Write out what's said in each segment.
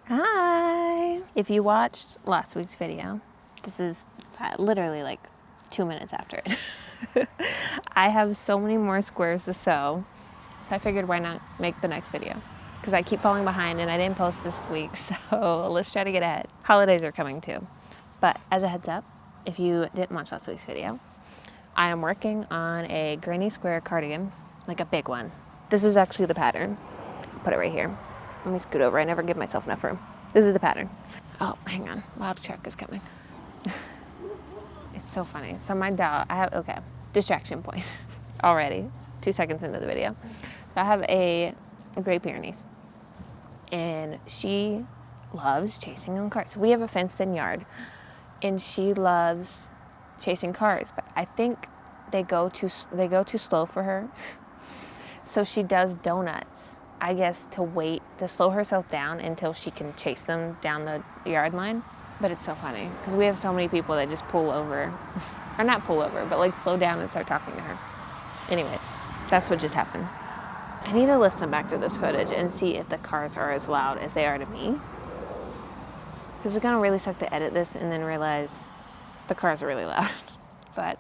Hi! If you watched last week's video, this is literally like 2 minutes after it. I have so many more squares to sew, so I figured why not make the next video? Because I keep falling behind and I didn't post this week, so let's try to get ahead. Holidays are coming too. But as a heads up, if you didn't watch last week's video, I am working on a granny square cardigan, like a big one. This is actually the pattern. I'll put it right here. Let me scoot over. I never give myself enough room. This is the pattern. Oh, hang on. Loud truck is coming. It's so funny. So my dog, okay, distraction point already. 2 seconds into the video. So I have a Great Pyrenees, and she loves chasing on cars. So we have a fenced-in yard, and she loves chasing cars. But I think they go too slow for her. So she does donuts, I guess, to slow herself down until she can chase them down the yard line. But it's so funny because we have so many people that just pull over, or not pull over, but like slow down and start talking to her. Anyways, that's what just happened. I need to listen back to this footage and see if the cars are as loud as they are to me. Because it's gonna really suck to edit this and then realize the cars are really loud. But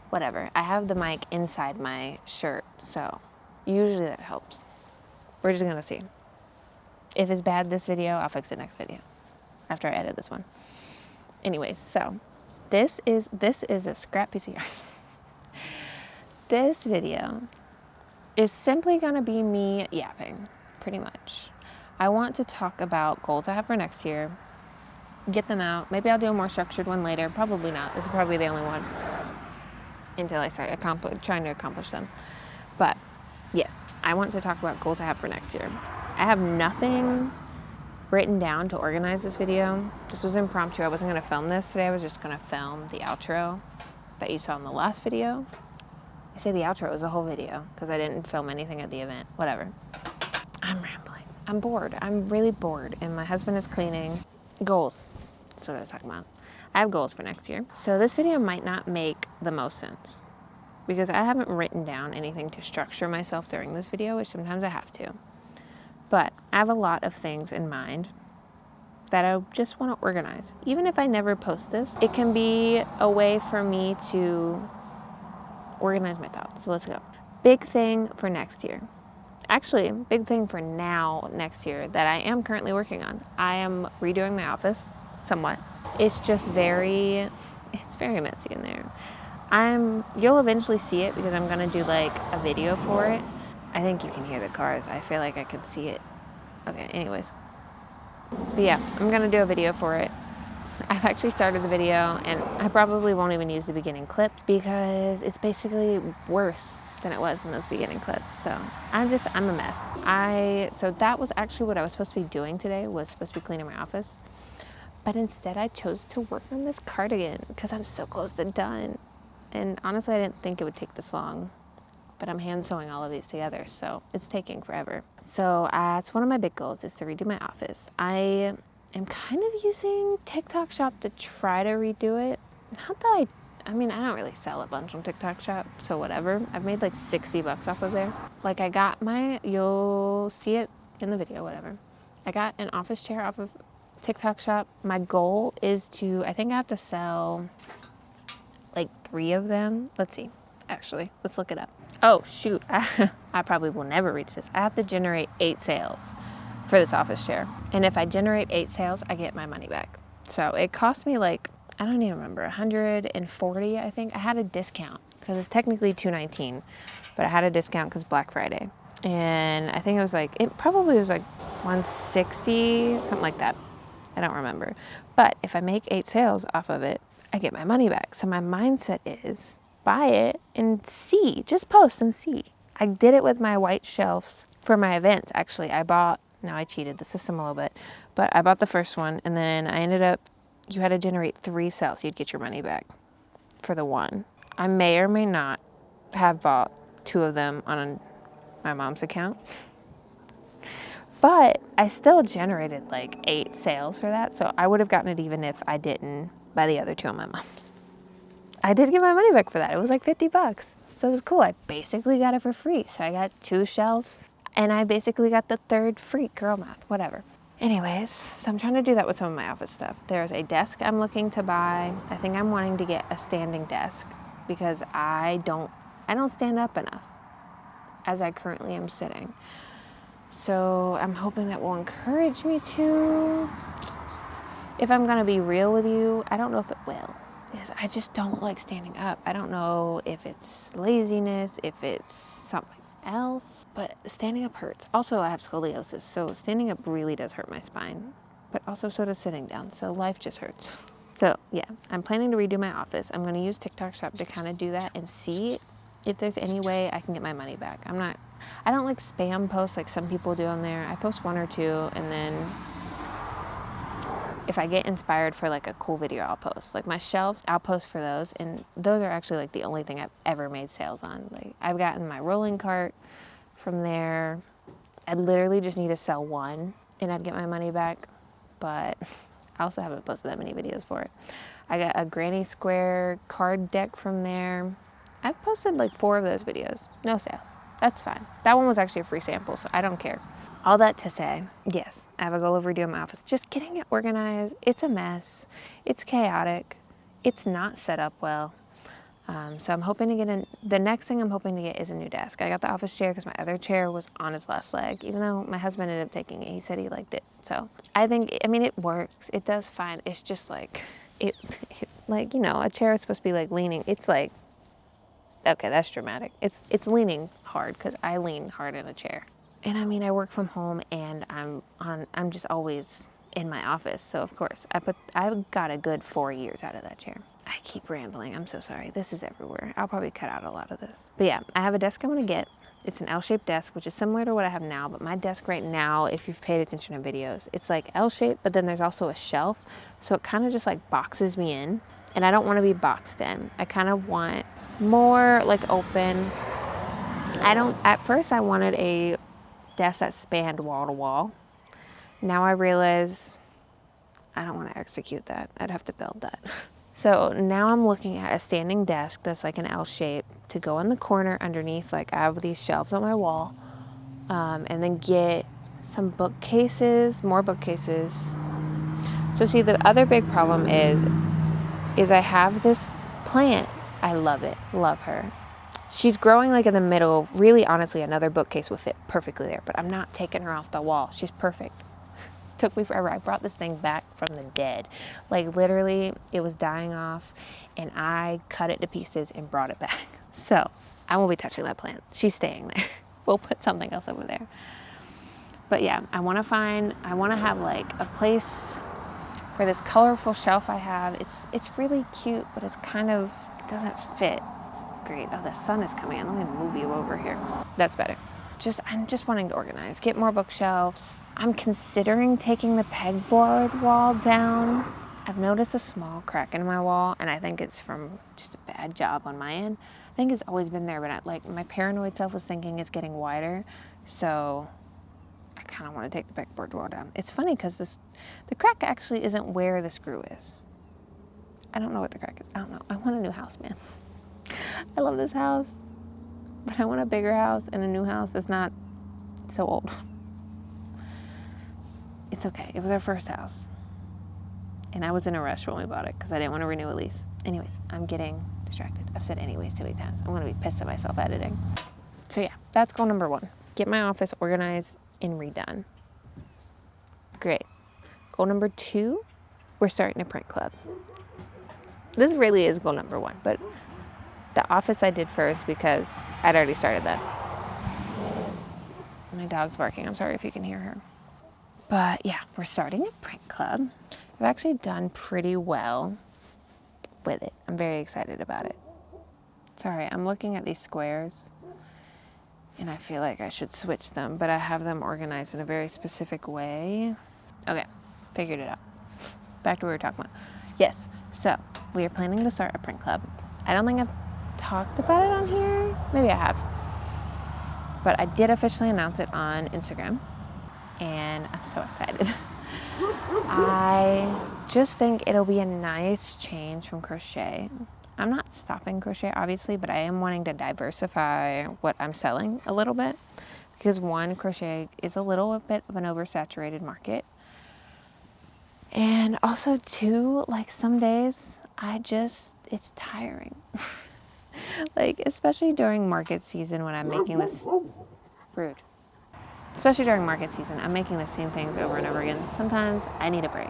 whatever. I have the mic inside my shirt, so usually that helps. We're just gonna see. If it's bad this video, I'll fix it next video after I edit this one. Anyways, so this is a scrap piece of yarn. This video is simply gonna be me yapping, pretty much. I want to talk about goals I have for next year, get them out. Maybe I'll do a more structured one later. Probably not. This is probably the only one until I start trying to accomplish them. But yes, I want to talk about goals I have for next year. I have nothing written down to organize this video. This was impromptu. I wasn't gonna film this today. I was just gonna film the outro that you saw in the last video. I say the outro was a whole video because I didn't film anything at the event. Whatever. I'm rambling. I'm bored. I'm really bored. And my husband is cleaning. Goals. That's what I was talking about. I have goals for next year. So this video might not make the most sense because I haven't written down anything to structure myself during this video, which sometimes I have to. But I have a lot of things in mind that I just want to organize. Even if I never post this, it can be a way for me to organize my thoughts. So let's go. Big thing for next year. Actually, big thing for next year that I am currently working on. I am redoing my office somewhat. It's very messy in there. You'll eventually see it because I'm gonna do like a video for it. I think you can hear the cars. I feel like I could see it. Okay, anyways. But yeah, I'm gonna do a video for it. I've actually started the video and I probably won't even use the beginning clips because it's basically worse than it was in those beginning clips. So I'm a mess. So that was actually what I was supposed to be doing today, was supposed to be cleaning my office. But instead I chose to work on this cardigan because I'm so close to done. And honestly, I didn't think it would take this long, but I'm hand sewing all of these together, so it's taking forever. So it's one of my big goals is to redo my office. I am kind of using TikTok Shop to try to redo it. Not that I don't really sell a bunch on TikTok Shop, so whatever. I've made like $60 off of there. Like you'll see it in the video, whatever. I got an office chair off of TikTok Shop. My goal is I think I have to sell like 3 of them. Let's see, actually, let's look it up. Oh shoot, I probably will never reach this. I have to generate 8 sales for this office chair. And if I generate 8 sales, I get my money back. So it cost me like, I don't even remember, 140, I think. I had a discount because it's technically $219, but I had a discount because Black Friday. And I think it probably was like 160, something like that. I don't remember. But if I make 8 sales off of it, I get my money back. So my mindset is buy it and see, just post and see. I did it with my white shelves for my events. Actually, now I cheated the system a little bit, but I bought the first one and then I ended up, you had to generate 3 sales. You'd get your money back for the one. I may or may not have bought 2 of them on my mom's account, but I still generated like 8 sales for that. So I would have gotten it even if I didn't buy the other 2 on my mom's. I did get my money back for that. It was like $50. So it was cool. I basically got it for free. So I got 2 shelves and I basically got the 3rd free. Girl math, whatever. Anyways, so I'm trying to do that with some of my office stuff. There's a desk I'm looking to buy. I think I'm wanting to get a standing desk because I don't stand up enough as I currently am sitting. So I'm hoping that will encourage me to. If I'm gonna be real with you, I don't know if it will, because I just don't like standing up. I don't know if it's laziness, if it's something else, but standing up hurts. Also, I have scoliosis, so standing up really does hurt my spine, but also so does sitting down, so life just hurts. So yeah, I'm planning to redo my office. I'm gonna use TikTok Shop to kind of do that and see if there's any way I can get my money back. I don't like spam posts like some people do on there. I post one or two, and then if I get inspired for like a cool video, I'll post. Like my shelves, I'll post for those, and those are actually like the only thing I've ever made sales on. Like I've gotten my rolling cart from there. I literally just need to sell one and I'd get my money back, but I also haven't posted that many videos for it. I got a granny square card deck from there. I've posted like 4 of those videos, no sales. That's fine. That one was actually a free sample, so I don't care. All that to say, yes, I have a goal of redoing my office. Just getting it organized. It's a mess. It's chaotic. It's not set up well. So I'm hoping to get the next thing I'm hoping to get is a new desk. I got the office chair because my other chair was on its last leg, even though my husband ended up taking it. He said he liked it. So I mean, it works. It does fine. It's just like, like, you know, a chair is supposed to be like leaning. It's like, okay, that's dramatic. It's leaning hard because I lean hard in a chair. And I mean, I work from home and I'm just always in my office. So of course, I got a good 4 years out of that chair. I keep rambling. I'm so sorry. This is everywhere. I'll probably cut out a lot of this. But yeah, I have a desk I'm gonna get. It's an L-shaped desk, which is similar to what I have now, but my desk right now, if you've paid attention to videos, it's like L-shaped, but then there's also a shelf. So it kind of just like boxes me in, and I don't want to be boxed in. I kind of want more like open. At first I wanted a desk that spanned wall to wall. Now I realize I don't want to execute that. I'd have to build that. So now I'm looking at a standing desk that's like an L shape to go in the corner underneath. Like I have these shelves on my wall, and then get some bookcases, more bookcases. So see, the other big problem is I have this plant. I love it, love her. She's growing like in the middle. Really, honestly, another bookcase would fit perfectly there, but I'm not taking her off the wall. She's perfect. Took me forever. I brought this thing back from the dead. Like literally, it was dying off and I cut it to pieces and brought it back. So I won't be touching that plant. She's staying there. We'll put something else over there. But yeah, I want to have like a place for this colorful shelf I have. It's really cute, but it doesn't fit great. Oh, the sun is coming in. Let me move you over here. That's better. I'm just wanting to organize, get more bookshelves. I'm considering taking the pegboard wall down. I've noticed a small crack in my wall, and I think it's from just a bad job on my end. I think it's always been there, but my paranoid self was thinking it's getting wider, so I kind of want to take the pegboard wall down. It's funny because the crack actually isn't where the screw is. I don't know what the crack is. I don't know. I want a new house, man. I love this house, but I want a bigger house and a new house that's not so old. It's okay. It was our first house, and I was in a rush when we bought it because I didn't want to renew a lease. Anyways, I'm getting distracted. I've said anyways too many times. I'm going to be pissed at myself editing. So yeah, that's goal number 1. Get my office organized and redone. Great. Goal number 2, we're starting a print club. This really is goal number 1, but the office I did first because I'd already started that. My dog's barking. I'm sorry if you can hear her. But yeah, we're starting a print club. I've actually done pretty well with it. I'm very excited about it. Sorry, I'm looking at these squares and I feel like I should switch them, but I have them organized in a very specific way. Okay, figured it out. Back to what we were talking about. Yes, so we are planning to start a print club. I don't think I've talked about it on here. Maybe I have. But I did officially announce it on Instagram, and I'm so excited. I just think it'll be a nice change from crochet. I'm not stopping crochet, obviously, but I am wanting to diversify what I'm selling a little bit because one, crochet is a little bit of an oversaturated market. And also too, like some days it's tiring. Like, especially during market season when I'm making this, rude. Especially during market season, I'm making the same things over and over again. Sometimes I need a break.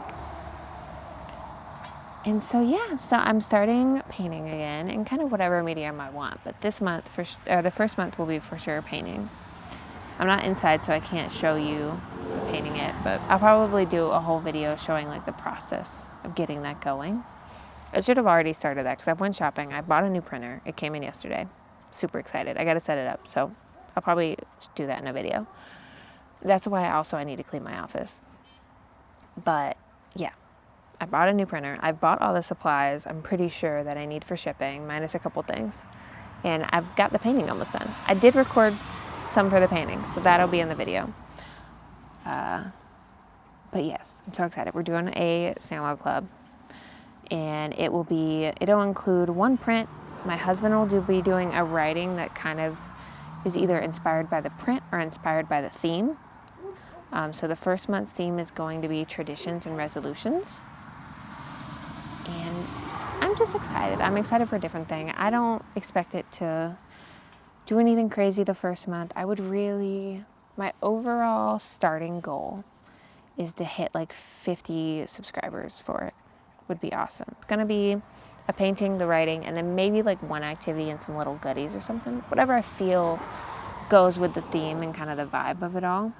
And so yeah, so I'm starting painting again in kind of whatever medium I want. But this month, the first month will be for sure painting. I'm not inside, so I can't show you painting it, but I'll probably do a whole video showing like the process of getting that going. I should have already started that because I went shopping. I bought a new printer. It came in yesterday. Super excited. I got to set it up, so I'll probably do that in a video. That's why I need to clean my office. But yeah, I bought a new printer. I bought all the supplies I'm pretty sure that I need for shipping, minus a couple things. And I've got the painting almost done. I did record some for the painting, so that'll be in the video. But yes, I'm so excited. We're doing a snail mail club, and it'll include one print. My husband will be doing a writing that kind of is either inspired by the print or inspired by the theme. So the first month's theme is going to be traditions and resolutions. And I'm just excited. I'm excited for a different thing. I don't expect it to do anything crazy the first month. My overall starting goal is to hit like 50 subscribers for it. Would be awesome. It's gonna be a painting, the writing, and then maybe like one activity and some little goodies or something. Whatever I feel goes with the theme and kind of the vibe of it all.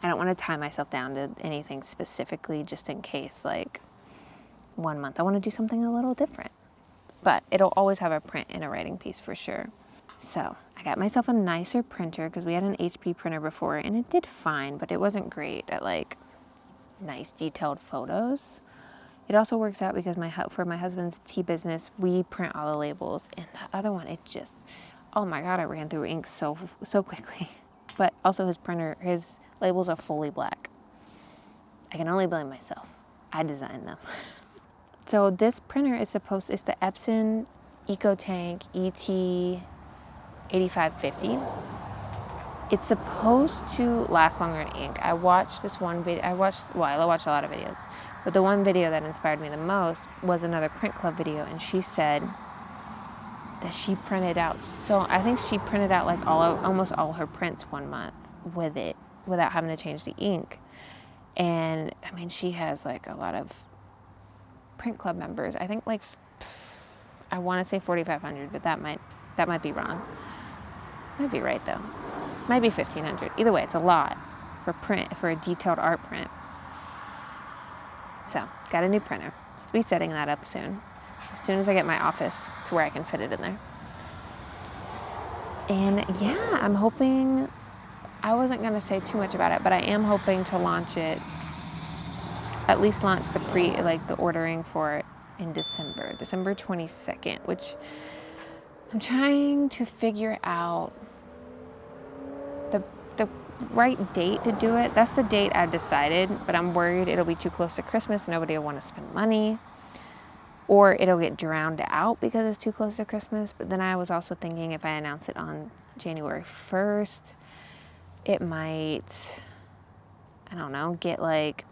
I don't want to tie myself down to anything specifically just in case like one month I want to do something a little different. But it'll always have a print and a writing piece for sure. So I got myself a nicer printer because we had an HP printer before and it did fine, but it wasn't great at like nice detailed photos. It also works out because for my husband's tea business, we print all the labels, and the other one, oh my God, I ran through ink so quickly. But also his labels are fully black. I can only blame myself. I designed them. So this printer it's the Epson EcoTank ET8550. It's supposed to last longer in ink. I watched this one video. I watched a lot of videos, but the one video that inspired me the most was another print club video, and she said that she printed out I think she printed out like almost all her prints one month with it without having to change the ink. And I mean, she has like a lot of print club members. I think like I want to say 4,500, but that might be wrong. Might be right though. Might be 1,500. Either way, it's a lot for a detailed art print. So, got a new printer. Just be setting that up soon. As soon as I get my office to where I can fit it in there. And yeah, I'm hoping, I wasn't going to say too much about it, but I am hoping to launch it, at least launch the ordering for it in December 22nd, which I'm trying to figure out the right date to do it. That's the date I've decided, but I'm worried it'll be too close to Christmas. Nobody will want to spend money, or it'll get drowned out because it's too close to Christmas. But then I was also thinking if I announce it on January 1st, it might, I don't know, get like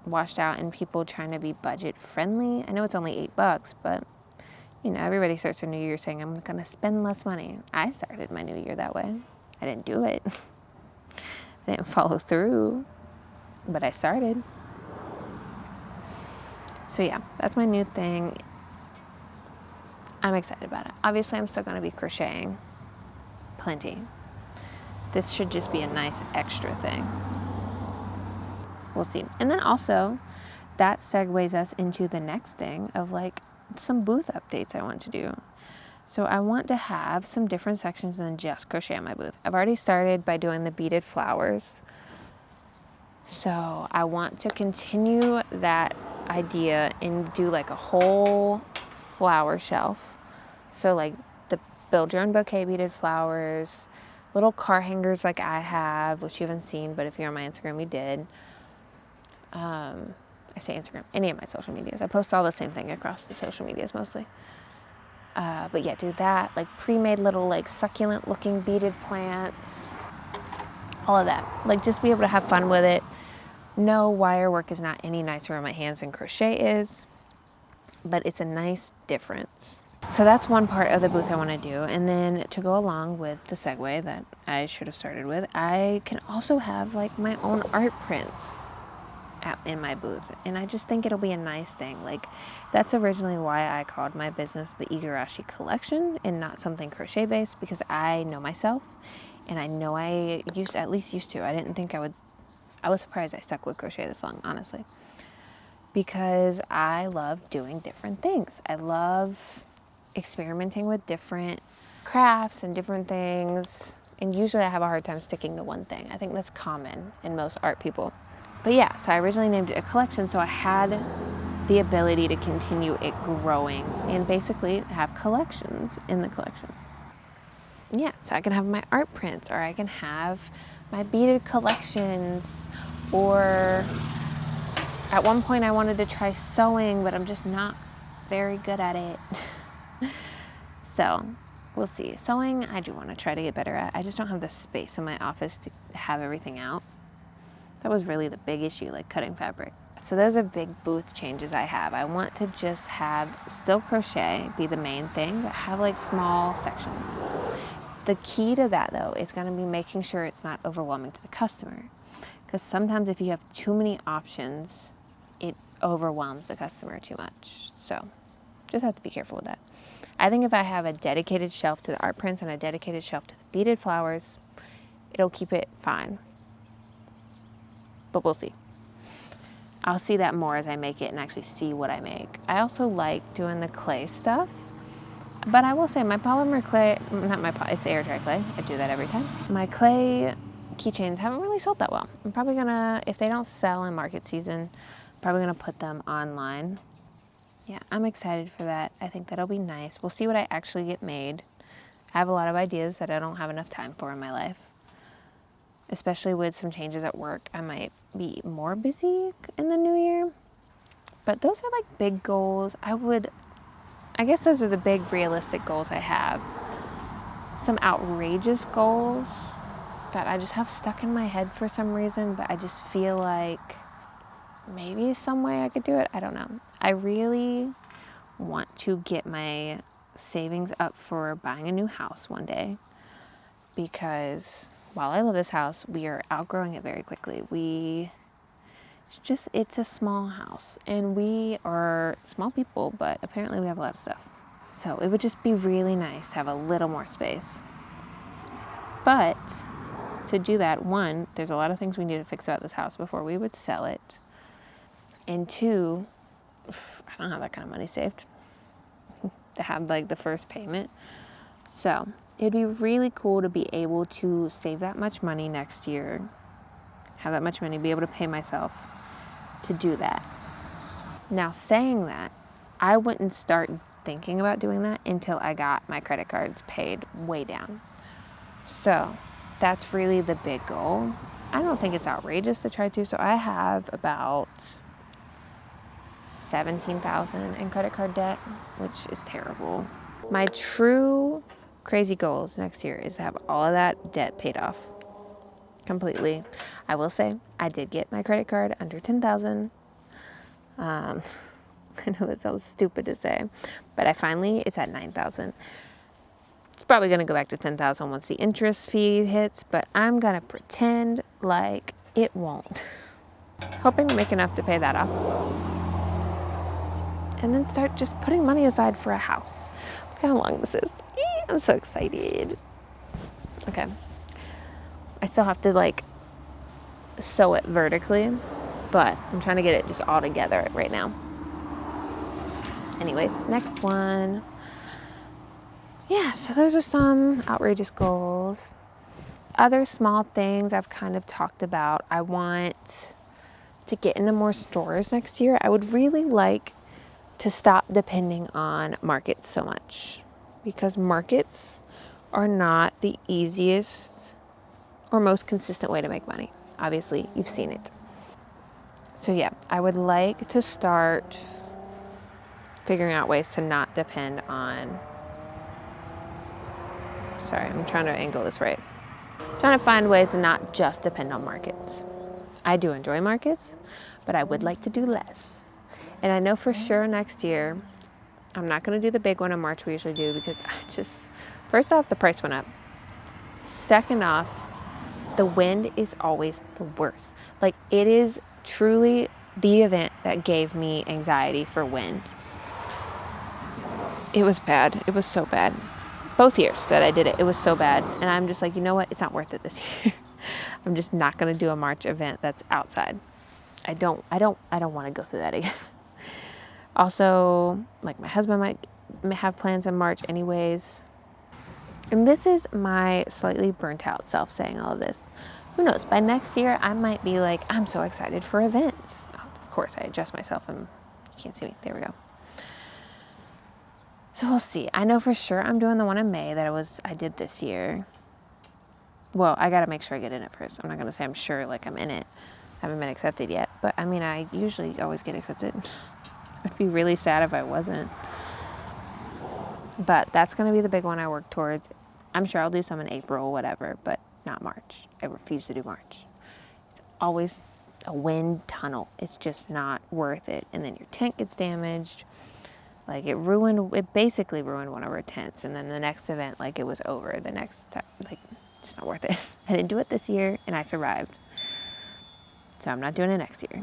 washed out in people trying to be budget friendly. I know it's only $8, but you know, everybody starts their new year saying, I'm gonna spend less money. I started my new year that way. I didn't do it. I didn't follow through, but I started. So yeah, that's my new thing. I'm excited about it. Obviously, I'm still gonna be crocheting plenty. This should just be a nice extra thing. We'll see. And then also, that segues us into the next thing of like some booth updates I want to do. So I want to have some different sections than just crochet on my booth. I've already started by doing the beaded flowers. So I want to continue that idea and do like a whole flower shelf. So like the build your own bouquet beaded flowers, little car hangers like I have, which you haven't seen, but if you're on my Instagram, you did. I say Instagram, any of my social medias. I post all the same thing across the social medias mostly. But yeah, do that, like pre-made little like succulent looking beaded plants, all of that. Like just be able to have fun with it. No, wire work is not any nicer on my hands than crochet is, but it's a nice difference. So that's one part of the booth I want to do. And then to go along with the segue that I should have started with, I can also have like my own art prints in my booth. And I just think it'll be a nice thing. Like, that's originally why I called my business the Igarashi Collection and not something crochet based, because I know myself and I know I used to. I didn't think I would. I was surprised I stuck with crochet this long, honestly, because I love doing different things. I love experimenting with different crafts and different things. And usually I have a hard time sticking to one thing. I think that's common in most art people. But yeah, so I originally named it a collection, so I had the ability to continue it growing and basically have collections in the collection. Yeah, so I can have my art prints, or I can have my beaded collections, or at one point I wanted to try sewing, but I'm just not very good at it. So we'll see. Sewing, I do want to try to get better at. I just don't have the space in my office to have everything out. That was really the big issue, like cutting fabric. So those are big booth changes I have. I want to just have still crochet be the main thing, but have like small sections. The key to that though is going to be making sure it's not overwhelming to the customer. Because sometimes if you have too many options, it overwhelms the customer too much. So just have to be careful with that. I think if I have a dedicated shelf to the art prints and a dedicated shelf to the beaded flowers, it'll keep it fine. But we'll see. I'll see that more as I make it and actually see what I make. I also like doing the clay stuff, but I will say my polymer clay, it's air dry clay. I do that every time. My clay keychains haven't really sold that well. I'm probably gonna, if they don't sell in market season, I'm probably gonna put them online. Yeah, I'm excited for that. I think that'll be nice. We'll see what I actually get made. I have a lot of ideas that I don't have enough time for in my life. Especially with some changes at work, I might be more busy in the new year. But those are like big goals. I guess those are the big realistic goals I have. Some outrageous goals that I just have stuck in my head for some reason, but I just feel like maybe some way I could do it. I don't know. I really want to get my savings up for buying a new house one day, because while I love this house, we are outgrowing it very quickly. It's a small house and we are small people, but apparently we have a lot of stuff. So it would just be really nice to have a little more space. But to do that, one, there's a lot of things we need to fix about this house before we would sell it. And two, I don't have that kind of money saved to have like the first payment. So it'd be really cool to be able to save that much money next year, have that much money, be able to pay myself to do that. Now, saying that, I wouldn't start thinking about doing that until I got my credit cards paid way down. So that's really the big goal. I don't think it's outrageous to try to. So I have about $17,000 in credit card debt, which is terrible. My true crazy goals next year is to have all of that debt paid off completely. I will say I did get my credit card under $10,000. I know that sounds stupid to say, but it's at $9,000. It's probably going to go back to $10,000 once the interest fee hits, but I'm going to pretend like it won't. Hoping to make enough to pay that off. And then start just putting money aside for a house. Look how long this is. I'm so excited. Okay. I still have to like sew it vertically, but I'm trying to get it just all together right now. Anyways, next one. Yeah, so those are some outrageous goals. Other small things I've kind of talked about. I want to get into more stores next year. I would really like to stop depending on markets so much, because markets are not the easiest or most consistent way to make money. Obviously, you've seen it. So yeah, I would like to start figuring out ways to not depend on, sorry, I'm trying to angle this right. Trying to find ways to not just depend on markets. I do enjoy markets, but I would like to do less. And I know for sure next year, I'm not going to do the big one in March we usually do because first off, the price went up. Second off, the wind is always the worst. Like, it is truly the event that gave me anxiety for wind. It was bad. It was so bad. Both years that I did it, it was so bad. And I'm just like, you know what? It's not worth it this year. I'm just not going to do a March event that's outside. I don't want to go through that again. Also, like, my husband might have plans in March anyways. And this is my slightly burnt out self saying all of this. Who knows? By next year, I might be like, I'm so excited for events. Oh, of course, I adjust myself and you can't see me. There we go. So we'll see. I know for sure I'm doing the one in May that I did this year. Well, I got to make sure I get in it first. I'm not going to say I'm sure like I'm in it. I haven't been accepted yet. But I mean, I usually always get accepted. I'd be really sad if I wasn't. But that's going to be the big one I work towards. I'm sure I'll do some in April, whatever, but not March. I refuse to do March. It's always a wind tunnel. It's just not worth it. And then your tent gets damaged. Like, it basically ruined one of our tents. And then the next event, like, it was over. The next time, like, just not worth it. I didn't do it this year, and I survived. So I'm not doing it next year.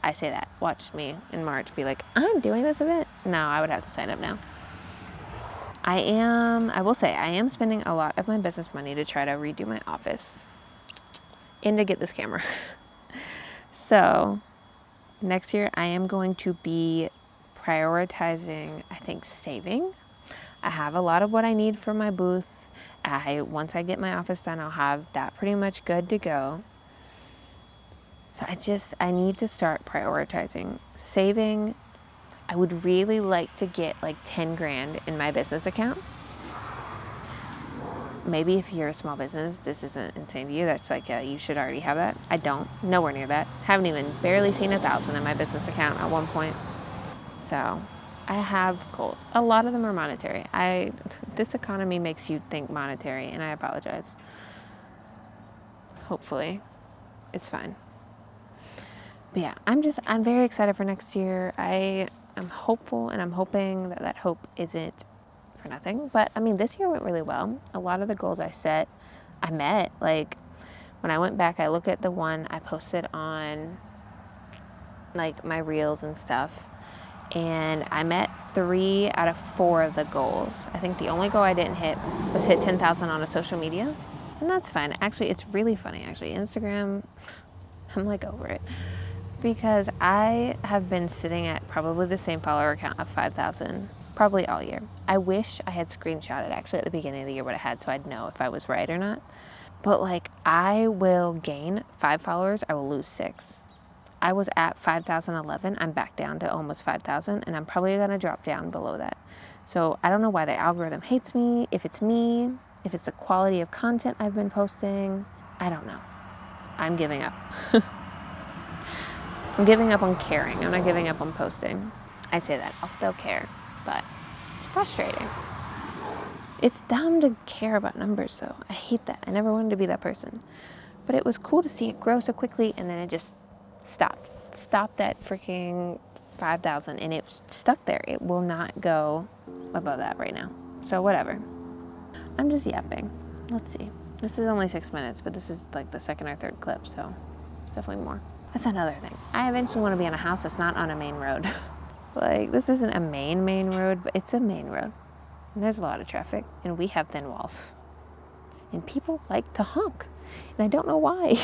I say that. Watch me in March be like, I'm doing this event. No, I would have to sign up now. I will say, I am spending a lot of my business money to try to redo my office and to get this camera. So next year, I am going to be prioritizing, I think, saving. I have a lot of what I need for my booth. Once I get my office done, I'll have that pretty much good to go. So I need to start prioritizing saving. I would really like to get like 10 grand in my business account. Maybe if you're a small business, this isn't insane to you. That's like, you should already have that. I don't, nowhere near that. Haven't even barely seen 1,000 in my business account at one point. So I have goals. A lot of them are monetary. This economy makes you think monetary, and I apologize. Hopefully it's fine. But yeah, I'm very excited for next year. I'm hopeful, and I'm hoping that hope isn't for nothing. But I mean, this year went really well. A lot of the goals I set, I met. Like, when I went back, I look at the one I posted on like my reels and stuff, and I met 3 out of 4 of the goals. I think the only goal I didn't hit was hit 10,000 on a social media, and that's fine. Actually, it's really funny. Actually, Instagram, I'm like over it. Because I have been sitting at probably the same follower count of 5,000 probably all year. I wish I had screenshotted actually at the beginning of the year what I had so I'd know if I was right or not. But like, I will gain 5 followers, I will lose 6. I was at 5,011, I'm back down to almost 5,000, and I'm probably gonna drop down below that. So I don't know why the algorithm hates me, if it's the quality of content I've been posting, I don't know. I'm giving up. I'm giving up on caring. I'm not giving up on posting. I say that. I'll still care, but it's frustrating. It's dumb to care about numbers, though. I hate that. I never wanted to be that person. But it was cool to see it grow so quickly, and then it just stopped. Stopped at freaking 5,000, and it's stuck there. It will not go above that right now. So whatever. I'm just yapping. Let's see. This is only 6 minutes, but this is like the second or third clip, so it's definitely more. That's another thing. I eventually want to be in a house that's not on a main road. Like, this isn't a main road, but it's a main road. And there's a lot of traffic, and we have thin walls. And people like to honk, and I don't know why.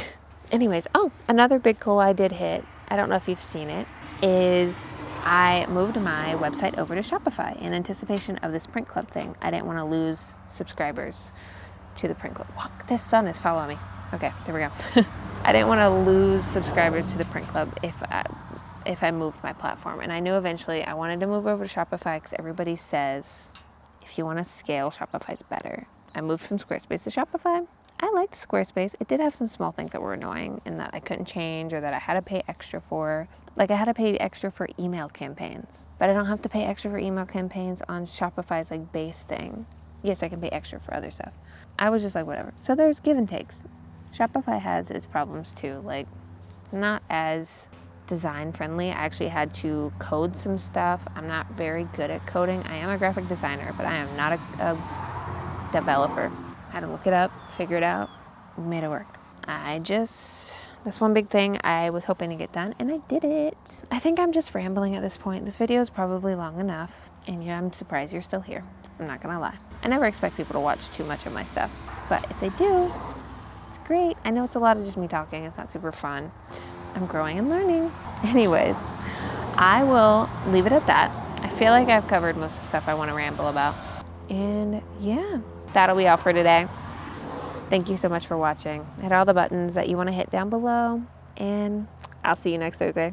Anyways, another big goal I did hit, I don't know if you've seen it, is I moved my website over to Shopify in anticipation of this print club thing. I didn't want to lose subscribers to the print club. Wow, this sun is following me. Okay, there we go. I didn't want to lose subscribers to the print club if I moved my platform. And I knew eventually I wanted to move over to Shopify because everybody says if you want to scale, Shopify's better. I moved from Squarespace to Shopify. I liked Squarespace. It did have some small things that were annoying and that I couldn't change or that I had to pay extra for. Like, I had to pay extra for email campaigns, but I don't have to pay extra for email campaigns on Shopify's like base thing. Yes, I can pay extra for other stuff. I was just like, whatever. So there's give and takes. Shopify has its problems too. Like, it's not as design friendly. I actually had to code some stuff. I'm not very good at coding. I am a graphic designer, but I am not a developer. I had to look it up, figure it out, made it work. That's one big thing I was hoping to get done, and I did it. I think I'm just rambling at this point. This video is probably long enough, and yeah, I'm surprised you're still here. I'm not gonna lie. I never expect people to watch too much of my stuff, but if they do, it's great. I know it's a lot of just me talking. It's not super fun. I'm growing and learning. Anyways, I will leave it at that. I feel like I've covered most of the stuff I want to ramble about. And yeah, that'll be all for today. Thank you so much for watching. Hit all the buttons that you want to hit down below, and I'll see you next Thursday.